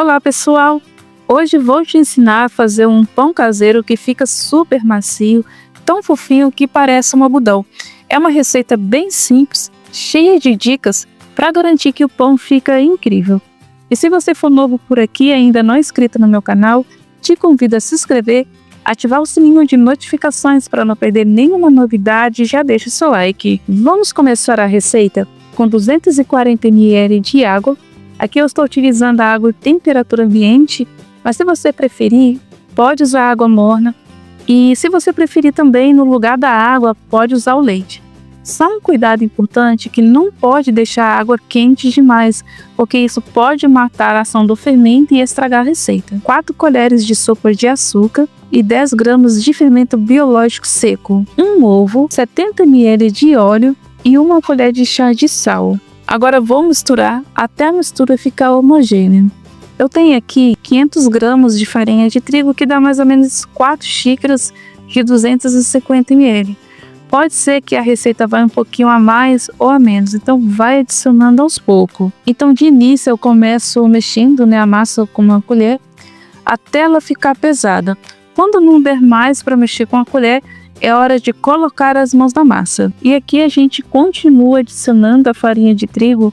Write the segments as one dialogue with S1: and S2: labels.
S1: Olá pessoal! Hoje vou te ensinar a fazer um pão caseiro que fica super macio, tão fofinho que parece um algodão. É uma receita bem simples, cheia de dicas para garantir que o pão fica incrível. E se você for novo por aqui e ainda não é inscrito no meu canal, te convido a se inscrever, ativar o sininho de notificações para não perder nenhuma novidade e já deixa o seu like. Vamos começar a receita com 240 ml de água. Aqui eu estou utilizando a água em temperatura ambiente, mas se você preferir, pode usar água morna. E se você preferir também, no lugar da água, pode usar o leite. Só um cuidado importante que não pode deixar a água quente demais, porque isso pode matar a ação do fermento e estragar a receita. 4 colheres de sopa de açúcar e 10 gramas de fermento biológico seco. Um ovo, 70 ml de óleo e 1 colher de chá de sal. Agora vou misturar até a mistura ficar homogênea. Eu tenho aqui 500 gramas de farinha de trigo, que dá mais ou menos 4 xícaras de 250 ml. Pode ser que a receita vá um pouquinho a mais ou a menos, então vai adicionando aos poucos. Então de início eu começo mexendo a massa com uma colher até ela ficar pesada. Quando não der mais para mexer com a colher, é hora de colocar as mãos na massa. E aqui a gente continua adicionando a farinha de trigo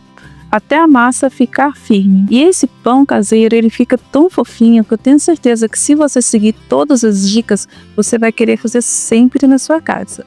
S1: até a massa ficar firme. E esse pão caseiro, ele fica tão fofinho que eu tenho certeza que se você seguir todas as dicas, você vai querer fazer sempre na sua casa.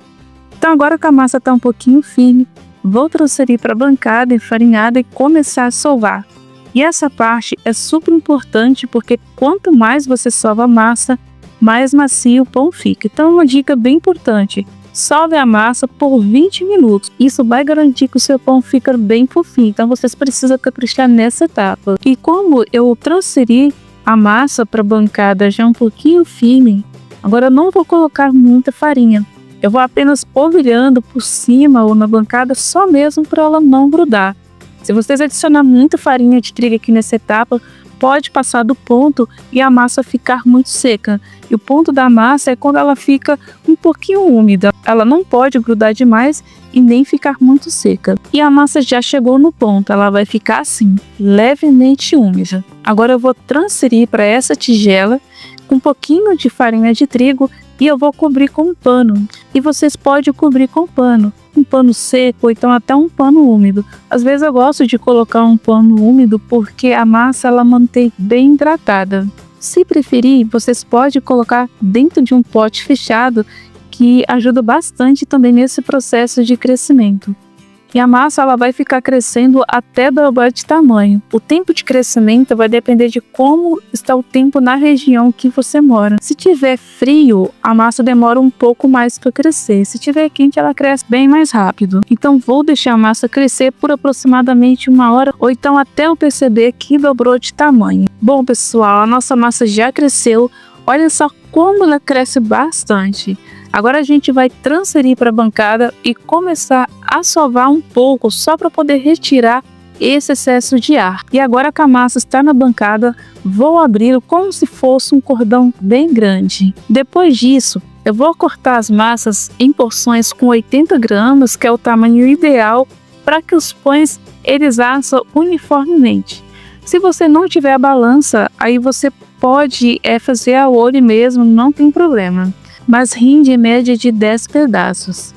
S1: Então agora que a massa está um pouquinho firme, vou transferir para a bancada enfarinhada e começar a sovar. E essa parte é super importante porque quanto mais você sova a massa, mais macio o pão fica. Então uma dica bem importante: sove a massa por 20 minutos. Isso vai garantir que o seu pão fica bem fofinho. Então vocês precisam caprichar nessa etapa. E como eu transferi a massa para a bancada já um pouquinho firme, agora eu não vou colocar muita farinha. Eu vou apenas polvilhando por cima ou na bancada, só mesmo para ela não grudar. Se vocês adicionar muita farinha de trigo aqui nessa etapa, pode passar do ponto e a massa ficar muito seca. E o ponto da massa é quando ela fica um pouquinho úmida. Ela não pode grudar demais e nem ficar muito seca. E a massa já chegou no ponto, ela vai ficar assim, levemente úmida. Agora eu vou transferir para essa tigela com um pouquinho de farinha de trigo e eu vou cobrir com um pano. E vocês podem cobrir com um pano seco ou então até um pano úmido. Às vezes eu gosto de colocar um pano úmido porque a massa ela mantém bem hidratada. Se preferir, vocês podem colocar dentro de um pote fechado, que ajuda bastante também nesse processo de crescimento. E a massa ela vai ficar crescendo até dobrar de tamanho. O tempo de crescimento vai depender de como está o tempo na região que você mora. Se tiver frio, a massa demora um pouco mais para crescer. Se tiver quente, ela cresce bem mais rápido. Então vou deixar a massa crescer por aproximadamente 1 hora, ou então até eu perceber que dobrou de tamanho. Bom pessoal, a nossa massa já cresceu. Olha só como ela cresce bastante. Agora a gente vai transferir para a bancada e começar a sovar um pouco, só para poder retirar esse excesso de ar. E agora que a massa está na bancada, vou abri-lo como se fosse um cordão bem grande. Depois disso, eu vou cortar as massas em porções com 80 gramas, que é o tamanho ideal para que os pães eles assam uniformemente. Se você não tiver a balança, aí você pode fazer a olho mesmo, não tem problema. Mas rende em média de 10 pedaços.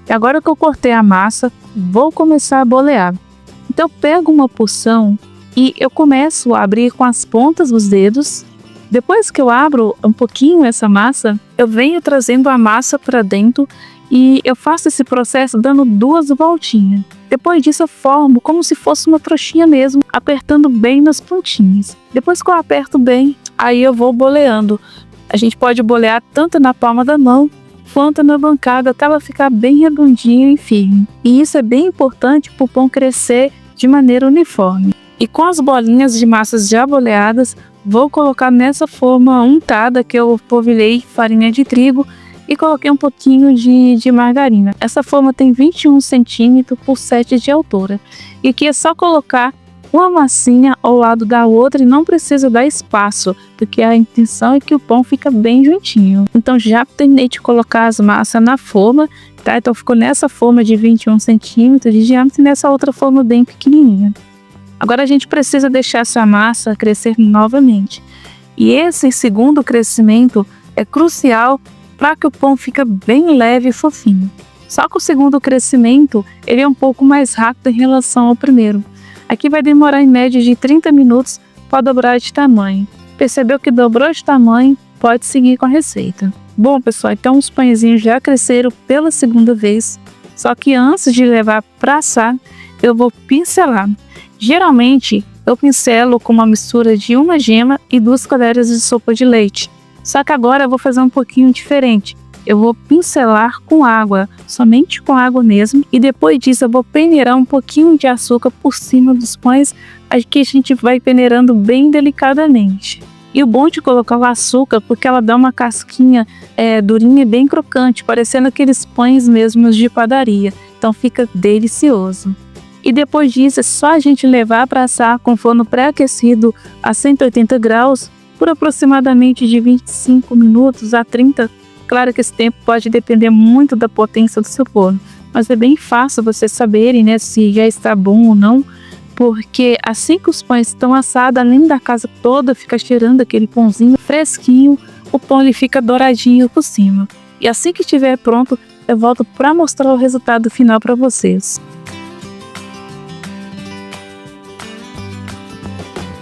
S1: E agora que eu cortei a massa, vou começar a bolear. Então eu pego uma porção e eu começo a abrir com as pontas dos dedos. Depois que eu abro um pouquinho essa massa, eu venho trazendo a massa para dentro e eu faço esse processo dando 2 voltinhas. Depois disso eu formo como se fosse uma trouxinha mesmo, apertando bem nas pontinhas. Depois que eu aperto bem, aí eu vou boleando. A gente pode bolear tanto na palma da mão quanto na bancada até ela ficar bem redondinha e firme. E isso é bem importante para o pão crescer de maneira uniforme. E com as bolinhas de massas já boleadas, vou colocar nessa forma untada que eu polvilhei farinha de trigo e coloquei um pouquinho de margarina. Essa forma tem 21 centímetros por 7 de altura. E aqui é só colocar uma massinha ao lado da outra e não precisa dar espaço, porque a intenção é que o pão fica bem juntinho. Então já terminei de colocar as massas na forma, tá? Então ficou nessa forma de 21 centímetros de diâmetro e nessa outra forma bem pequenininha. Agora a gente precisa deixar essa massa crescer novamente. E esse segundo crescimento é crucial para que o pão fique bem leve e fofinho. Só que o segundo crescimento ele é um pouco mais rápido em relação ao primeiro. Aqui vai demorar em média de 30 minutos para dobrar de tamanho. Percebeu que dobrou de tamanho? Pode seguir com a receita. Bom, pessoal, então os pãezinhos já cresceram pela segunda vez. Só que antes de levar para assar, eu vou pincelar. Geralmente, eu pincelo com uma mistura de uma gema e 2 colheres de sopa de leite. Só que agora eu vou fazer um pouquinho diferente. Eu vou pincelar com água, somente com água mesmo. E depois disso eu vou peneirar um pouquinho de açúcar por cima dos pães. Aqui a gente vai peneirando bem delicadamente. E o bom de colocar o açúcar, porque ela dá uma casquinha durinha e bem crocante, parecendo aqueles pães mesmos de padaria. Então fica delicioso. E depois disso é só a gente levar para assar com forno pré-aquecido a 180 graus por aproximadamente de 25 minutos a 30. Claro que esse tempo pode depender muito da potência do seu forno, mas é bem fácil vocês saberem, né, se já está bom ou não, porque assim que os pães estão assados, além da casa toda fica cheirando aquele pãozinho fresquinho, o pão ele fica douradinho por cima. E assim que estiver pronto, eu volto para mostrar o resultado final para vocês.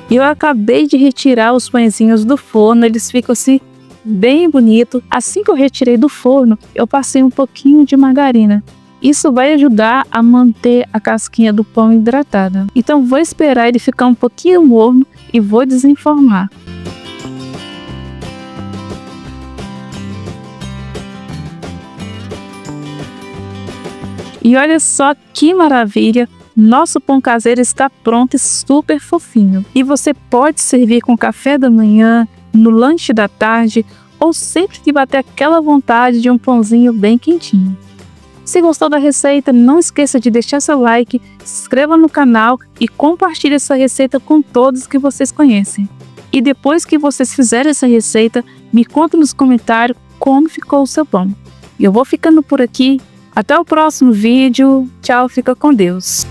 S1: E eu acabei de retirar os pãezinhos do forno, eles ficam assim bem bonito. Assim que eu retirei do forno, eu passei um pouquinho de margarina. Isso vai ajudar a manter a casquinha do pão hidratada. Então vou esperar ele ficar um pouquinho morno e vou desenformar. E olha só que maravilha! Nosso pão caseiro está pronto e super fofinho. E você pode servir com café da manhã, no lanche da tarde ou sempre que bater aquela vontade de um pãozinho bem quentinho. Se gostou da receita, não esqueça de deixar seu like, se inscreva no canal e compartilhe essa receita com todos que vocês conhecem. E depois que vocês fizerem essa receita, me conta nos comentários como ficou o seu pão. E eu vou ficando por aqui. Até o próximo vídeo. Tchau, fica com Deus.